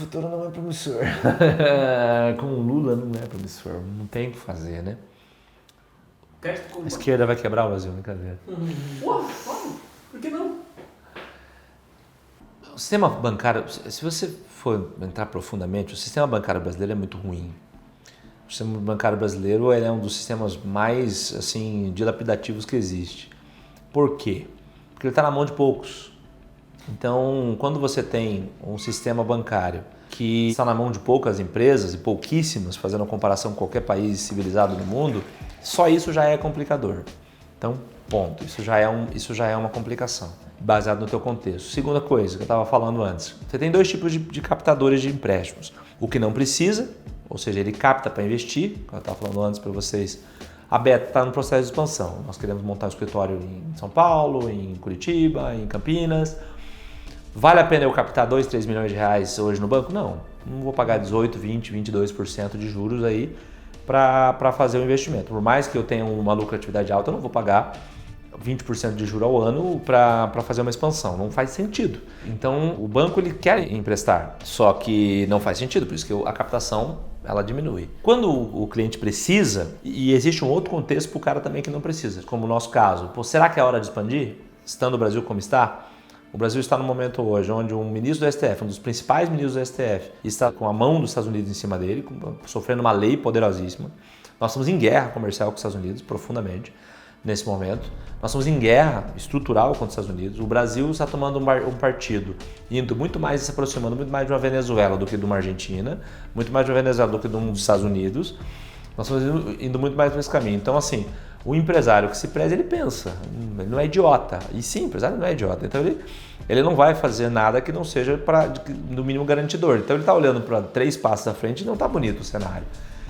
futuro não é promissor. Com o Lula não é promissor, não tem o que fazer, né? A esquerda vai quebrar o Brasil, brincadeira. Uau, por que não? O sistema bancário, se você for entrar profundamente, o sistema bancário brasileiro é muito ruim. O sistema bancário brasileiro é um dos sistemas mais assim, dilapidativos que existe. Por quê? Porque ele está na mão de poucos. Então, quando você tem um sistema bancário que está na mão de poucas empresas e pouquíssimas, fazendo uma comparação com qualquer país civilizado do mundo, só isso já é complicador. Então, ponto. Isso já é uma complicação, baseado no teu contexto. Segunda coisa que eu estava falando antes, você tem dois tipos de captadores de empréstimos. O que não precisa, ou seja, ele capta para investir, como eu estava falando antes para vocês. A Beta está no processo de expansão. Nós queremos montar um escritório em São Paulo, em Curitiba, em Campinas. Vale a pena eu captar 2, 3 milhões de reais hoje no banco? Não vou pagar 18, 20, 22% de juros aí para fazer o investimento. Por mais que eu tenha uma lucratividade alta, eu não vou pagar 20% de juros ao ano para fazer uma expansão. Não faz sentido. Então, o banco ele quer emprestar, só que não faz sentido, por isso que a captação ela diminui. Quando o cliente precisa, e existe um outro contexto para o cara também que não precisa, como o nosso caso, será que é hora de expandir? Estando o Brasil como está? O Brasil está no momento hoje onde um ministro do STF, um dos principais ministros do STF, está com a mão dos Estados Unidos em cima dele, sofrendo uma lei poderosíssima. Nós estamos em guerra comercial com os Estados Unidos, profundamente, nesse momento. Nós estamos em guerra estrutural contra os Estados Unidos. O Brasil está tomando um partido, indo muito mais, se aproximando muito mais de uma Venezuela do que de uma Argentina, muito mais de uma Venezuela do que de um dos Estados Unidos. Nós estamos indo muito mais por esse caminho. Então, assim, o empresário que se preza, ele pensa, ele não é idiota. E sim, o empresário não é idiota. Então, ele não vai fazer nada que não seja, no mínimo, garantidor. Então, ele está olhando para 3 passos à frente e não está bonito o cenário.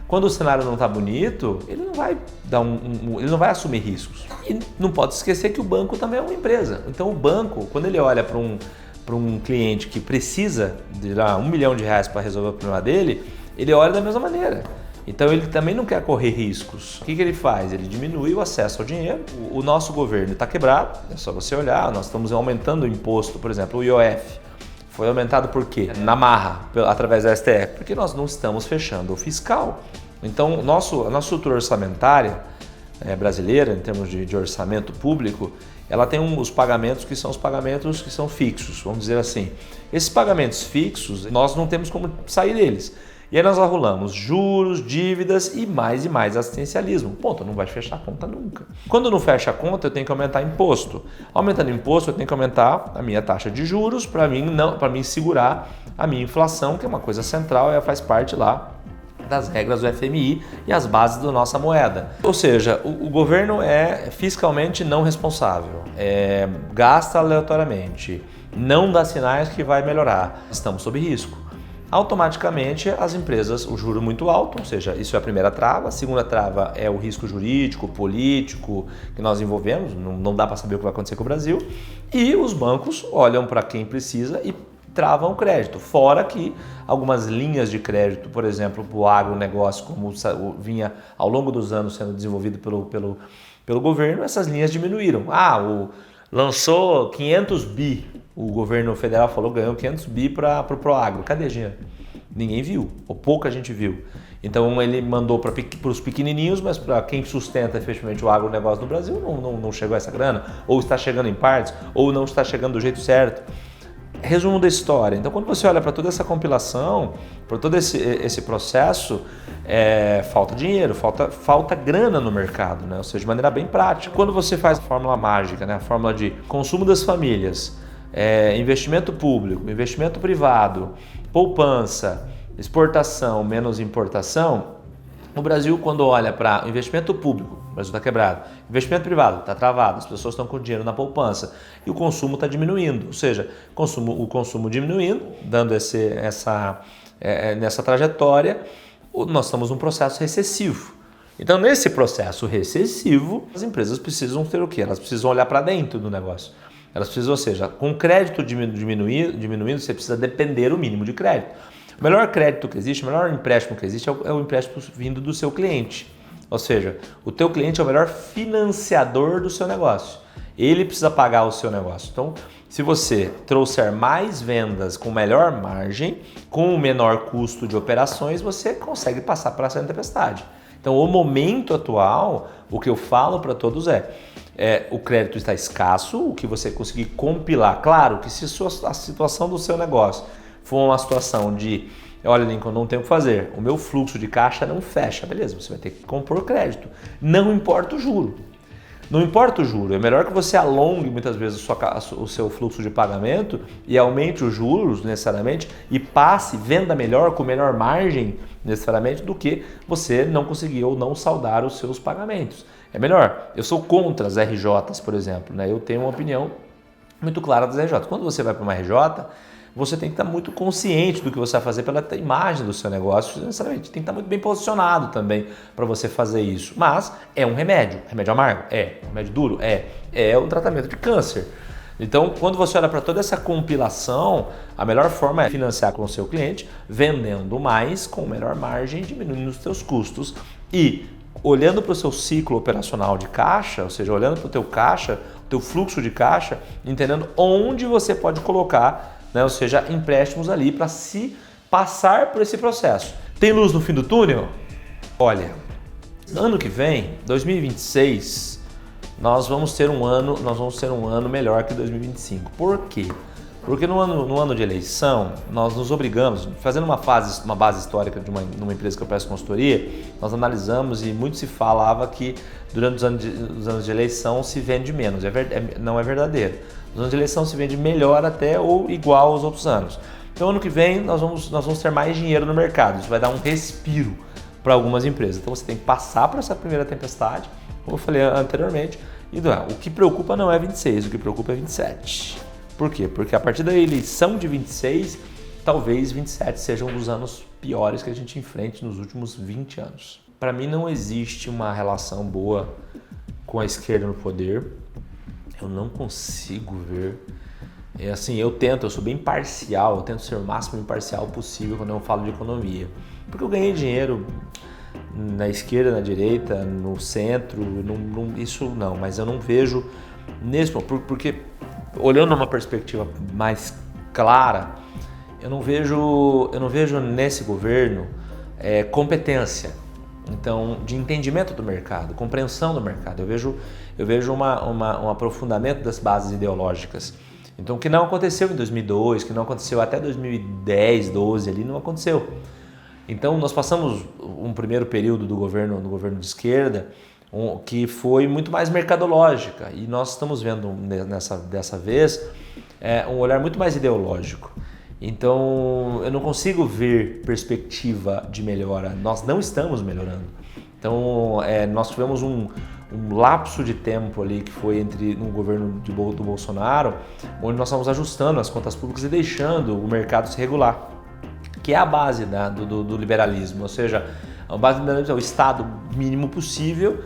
Quando o cenário não está bonito, ele não vai ele não vai assumir riscos. E não pode esquecer que o banco também é uma empresa. Então, o banco, quando ele olha para um cliente que precisa de R$1 milhão para resolver o problema dele, ele olha da mesma maneira. Então ele também não quer correr riscos. O que ele faz? Ele diminui o acesso ao dinheiro. O nosso governo está quebrado, é só você olhar, nós estamos aumentando o imposto, por exemplo, o IOF. Foi aumentado por quê? Na marra, através da STF, porque nós não estamos fechando o fiscal. Então a nossa estrutura orçamentária brasileira, em termos de orçamento público, ela tem os pagamentos que são fixos, vamos dizer assim. Esses pagamentos fixos, nós não temos como sair deles. E aí nós arrolamos juros, dívidas e mais assistencialismo. Ponto, não vai fechar a conta nunca. Quando não fecha a conta, eu tenho que aumentar imposto. Aumentando imposto, eu tenho que aumentar a minha taxa de juros para mim segurar a minha inflação, que é uma coisa central, faz parte lá das regras do FMI e as bases da nossa moeda. Ou seja, o governo é fiscalmente não responsável, gasta aleatoriamente, não dá sinais que vai melhorar. Estamos sob risco. Automaticamente as empresas, o juro muito alto, ou seja, isso é a primeira trava. A segunda trava é o risco jurídico, político que nós envolvemos, não dá para saber o que vai acontecer com o Brasil. E os bancos olham para quem precisa e travam o crédito. Fora que algumas linhas de crédito, por exemplo, para o agronegócio, como vinha ao longo dos anos sendo desenvolvido pelo governo, essas linhas diminuíram. Lançou 500 bi. O governo federal falou que ganhou 500 bi para o Proagro. Cadê o dinheiro? Ninguém viu, ou pouca gente viu. Então ele mandou para os pequenininhos, mas para quem sustenta efetivamente o agronegócio no Brasil não chegou essa grana, ou está chegando em partes, ou não está chegando do jeito certo. Resumo da história. Então quando você olha para toda essa compilação, para todo esse processo, falta dinheiro, falta grana no mercado, né? Ou seja, de maneira bem prática. Quando você faz a fórmula mágica, né? A fórmula de consumo das famílias, investimento público, investimento privado, poupança, exportação menos importação, o Brasil, quando olha para investimento público, o Brasil está quebrado, investimento privado está travado, as pessoas estão com dinheiro na poupança e o consumo está diminuindo, ou seja, o consumo diminuindo, dando nessa trajetória, nós estamos num processo recessivo. Então, nesse processo recessivo, as empresas precisam ter o quê? Elas precisam olhar para dentro do negócio. Elas precisam, ou seja, com crédito diminuindo, você precisa depender o mínimo de crédito. O melhor crédito que existe, o melhor empréstimo que existe é o empréstimo vindo do seu cliente. Ou seja, o teu cliente é o melhor financiador do seu negócio. Ele precisa pagar o seu negócio. Então, Se você trouxer mais vendas com melhor margem, com o menor custo de operações, você consegue passar para essa tempestade. Então, o momento atual, o que eu falo para todos o crédito está escasso, o que você conseguir compilar. Claro que se a situação do seu negócio for uma situação de, olha, Lincoln, não tem o que fazer, o meu fluxo de caixa não fecha, beleza, você vai ter que compor crédito. Não importa o juro. Não importa o juro, é melhor que você alongue muitas vezes o seu fluxo de pagamento e aumente os juros necessariamente e venda melhor, com menor margem necessariamente, do que você não conseguir ou não saldar os seus pagamentos. É melhor. Eu sou contra as RJs, por exemplo, né? Eu tenho uma opinião muito clara das RJs. Quando você vai para uma RJ, você tem que estar muito consciente do que você vai fazer pela imagem do seu negócio, necessariamente. Tem que estar muito bem posicionado também para você fazer isso. Mas é um remédio. Remédio amargo? É. Remédio duro? É. É um tratamento de câncer. Então, quando você olha para toda essa compilação, a melhor forma é financiar com o seu cliente, vendendo mais, com melhor margem, diminuindo os seus custos e olhando para o seu ciclo operacional de caixa, ou seja, olhando para o teu caixa, o teu fluxo de caixa, entendendo onde você pode colocar, né, ou seja, empréstimos ali para se passar por esse processo. Tem luz no fim do túnel? Olha, ano que vem, 2026, nós vamos ter um ano melhor que 2025. Por quê? Porque no ano de eleição, nós nos obrigamos, fazendo uma base histórica de uma empresa que eu presto consultoria, nós analisamos e muito se falava que durante os anos de eleição se vende menos. Não é verdadeiro. Nos anos de eleição se vende melhor até ou igual aos outros anos. Então, ano que vem, nós vamos ter mais dinheiro no mercado. Isso vai dar um respiro para algumas empresas. Então, você tem que passar por essa primeira tempestade, como eu falei anteriormente. E o que preocupa não é 26, o que preocupa é 27. Por quê? Porque a partir da eleição de 26, talvez 27 seja um dos anos piores que a gente enfrente nos últimos 20 anos. Para mim não existe uma relação boa com a esquerda no poder. Eu não consigo ver. É assim, eu sou bem parcial, eu tento ser o máximo imparcial possível quando eu falo de economia. Porque eu ganhei dinheiro na esquerda, na direita, no centro, isso não, mas eu não vejo nesse ponto, porque olhando uma perspectiva mais clara, eu não vejo nesse governo competência, então, de entendimento do mercado, compreensão do mercado. Eu vejo um aprofundamento das bases ideológicas. Então, o que não aconteceu em 2002, que não aconteceu até 2010, 12 ali, não aconteceu. Então, nós passamos um primeiro período do governo de esquerda, que foi muito mais mercadológica, e nós estamos vendo dessa vez um olhar muito mais ideológico. Então, eu não consigo ver perspectiva de melhora. Nós não estamos melhorando. Então, nós tivemos um lapso de tempo ali que foi no governo do Bolsonaro, onde nós estamos ajustando as contas públicas e deixando o mercado se regular, que é a base do liberalismo, ou seja, a base do liberalismo é o Estado mínimo possível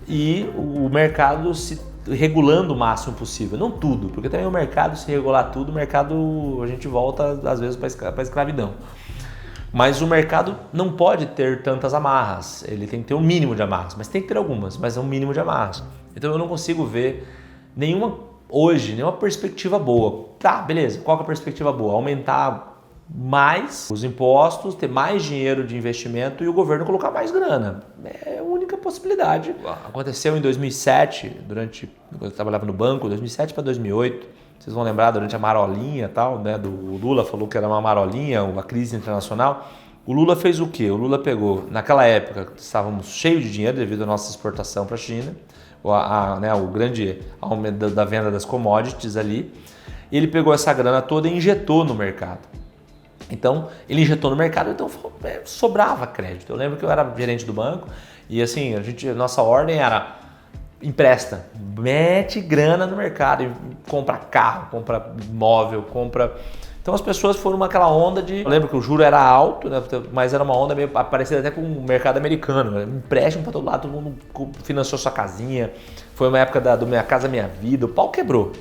e o mercado se regulando o máximo possível, não tudo, porque também o mercado, se regular tudo, a gente volta às vezes para a escravidão. Mas o mercado não pode ter tantas amarras, ele tem que ter um mínimo de amarras, mas tem que ter algumas, mas é um mínimo de amarras. Então eu não consigo ver nenhuma perspectiva boa. Tá, beleza, qual que é a perspectiva boa? Aumentar mais os impostos, ter mais dinheiro de investimento e o governo colocar mais grana. É a única possibilidade. Aconteceu em 2007, quando eu trabalhava no banco, 2007 para 2008. Vocês vão lembrar, durante a marolinha e tal, né? O Lula falou que era uma marolinha, uma crise internacional. O Lula fez o quê? O Lula pegou, naquela época, estávamos cheios de dinheiro devido à nossa exportação para a China, o grande aumento da venda das commodities ali. Ele pegou essa grana toda e injetou no mercado. Então, ele injetou no mercado, então sobrava crédito. Eu lembro que eu era gerente do banco e assim, nossa ordem era empresta, mete grana no mercado, compra carro, compra imóvel, compra... Então as pessoas foram naquela onda de... Eu lembro que o juro era alto, né, mas era uma onda meio parecida até com o mercado americano, né? Empréstimo para todo lado, todo mundo financiou sua casinha. Foi uma época do Minha Casa Minha Vida, o pau quebrou.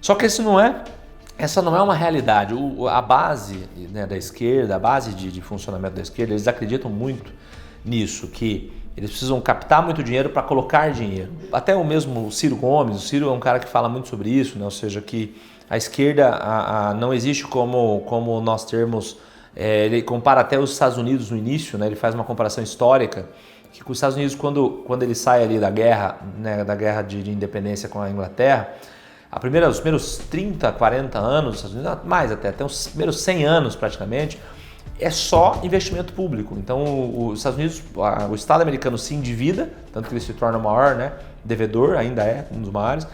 Só que essa não é uma realidade. A base, né, da esquerda, a base de funcionamento da esquerda, eles acreditam muito nisso, que eles precisam captar muito dinheiro para colocar dinheiro. Até o mesmo Ciro Gomes, o Ciro é um cara que fala muito sobre isso, né? Ou seja, que A esquerda não existe como nós termos... ele compara até os Estados Unidos no início, né? Ele faz uma comparação histórica, que os Estados Unidos, quando ele sai ali da guerra, né, da guerra de independência com a Inglaterra, os primeiros 30, 40 anos, mais até os primeiros 100 anos praticamente, é só investimento público. Então os Estados Unidos, o Estado americano se endivida, tanto que ele se torna o maior, né, devedor, ainda é um dos maiores,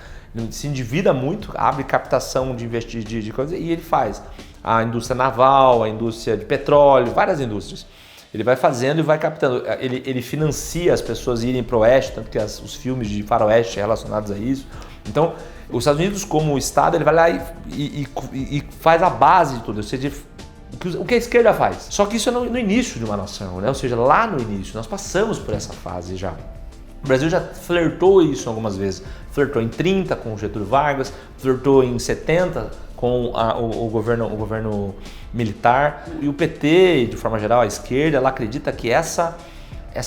se endivida muito, abre captação de investir de coisas e ele faz a indústria naval, a indústria de petróleo, várias indústrias. Ele vai fazendo e vai captando. Ele financia as pessoas irem para o oeste, tanto que os filmes de faroeste relacionados a isso. Então, os Estados Unidos, como Estado, ele vai lá e faz a base de tudo. Ou seja, o que a esquerda faz. Só que isso é no início de uma nação, né? Ou seja, lá no início. Nós passamos por essa fase já. O Brasil já flertou isso algumas vezes. Flertou em 30 com Getúlio Vargas, flertou em 70 com o governo militar. E o PT, de forma geral, a esquerda, ela acredita que essa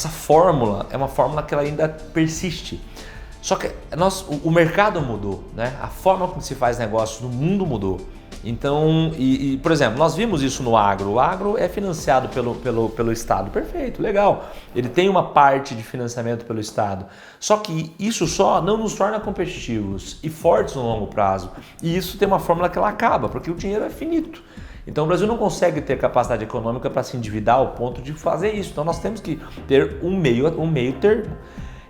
fórmula é uma fórmula que ela ainda persiste. Só que o mercado mudou, né? A forma como se faz negócios no mundo mudou. Então, por exemplo, nós vimos isso no agro. O agro é financiado pelo Estado. Perfeito, legal. Ele tem uma parte de financiamento pelo Estado. Só que isso só não nos torna competitivos e fortes no longo prazo. E isso tem uma fórmula que ela acaba, porque o dinheiro é finito. Então o Brasil não consegue ter capacidade econômica para se endividar ao ponto de fazer isso. Então nós temos que ter um meio termo.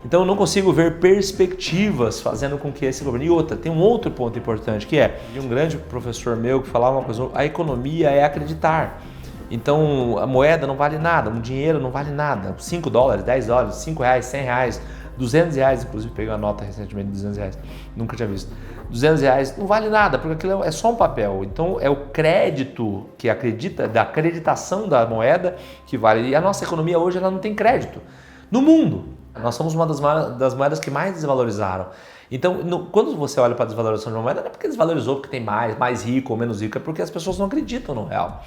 Então eu não consigo ver perspectivas fazendo com que esse governo... E outra, tem um outro ponto importante que é de um grande professor meu que falava uma coisa: a economia é acreditar. Então a moeda não vale nada, um dinheiro não vale nada. 5 dólares, 10 dólares, 5 reais, 100 reais, 200 reais, inclusive peguei uma nota recentemente de 200 reais, nunca tinha visto. 200 reais não vale nada, porque aquilo é só um papel. Então é o crédito que acredita, da acreditação da moeda que vale. E a nossa economia hoje ela não tem crédito. No mundo, nós somos uma das moedas que mais desvalorizaram. Então, quando você olha para a desvalorização de uma moeda, não é porque desvalorizou, porque tem mais rico ou menos rico, é porque as pessoas não acreditam no real,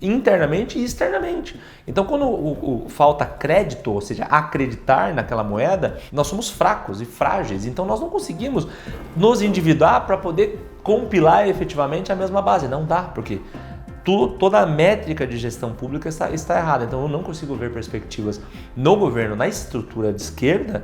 internamente e externamente. Então, quando falta crédito, ou seja, acreditar naquela moeda, nós somos fracos e frágeis. Então, nós não conseguimos nos endividar para poder compilar efetivamente a mesma base. Não dá, porque toda a métrica de gestão pública está errada. Então eu não consigo ver perspectivas no governo, na estrutura de esquerda,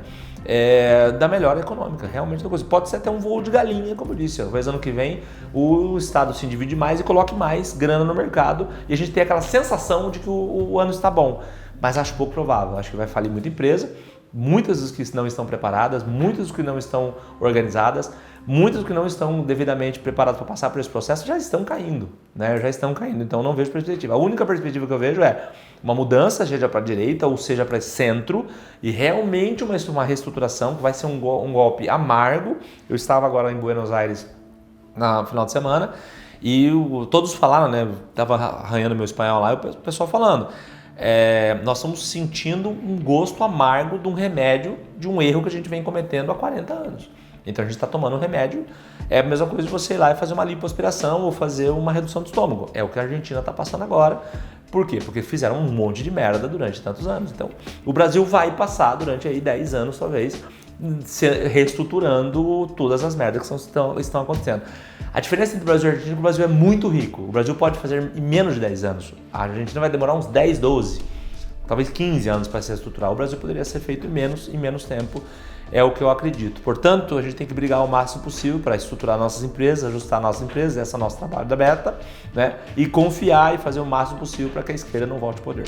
da melhora econômica. Realmente não consigo. Pode ser até um voo de galinha, como eu disse. Talvez ano que vem o Estado se divide mais e coloque mais grana no mercado e a gente tem aquela sensação de que o ano está bom. Mas acho pouco provável. Acho que vai falir muita empresa. Muitas das que não estão preparadas, muitas que não estão organizadas, muitas que não estão devidamente preparadas para passar por esse processo já estão caindo, né? Já estão caindo, então não vejo perspectiva. A única perspectiva que eu vejo é uma mudança, seja para a direita ou seja para centro, e realmente uma reestruturação que vai ser um golpe amargo. Eu estava agora em Buenos Aires no final de semana e todos falaram, né? Estava arranhando meu espanhol lá e o pessoal falando. Nós estamos sentindo um gosto amargo de um remédio, de um erro que a gente vem cometendo há 40 anos. Então a gente está tomando um remédio, é a mesma coisa de você ir lá e fazer uma lipoaspiração ou fazer uma redução do estômago. É o que a Argentina está passando agora. Por quê? Porque fizeram um monte de merda durante tantos anos. Então o Brasil vai passar durante aí 10 anos talvez, reestruturando todas as merdas que estão acontecendo. A diferença entre o Brasil e a Argentina é que o Brasil é muito rico. O Brasil pode fazer em menos de 10 anos. A Argentina vai demorar uns 10, 12, talvez 15 anos para se reestruturar. O Brasil poderia ser feito em menos tempo, é o que eu acredito. Portanto, a gente tem que brigar o máximo possível para estruturar nossas empresas, ajustar nossas empresas, esse é o nosso trabalho da Beta, né? E confiar e fazer o máximo possível para que a esquerda não volte ao poder.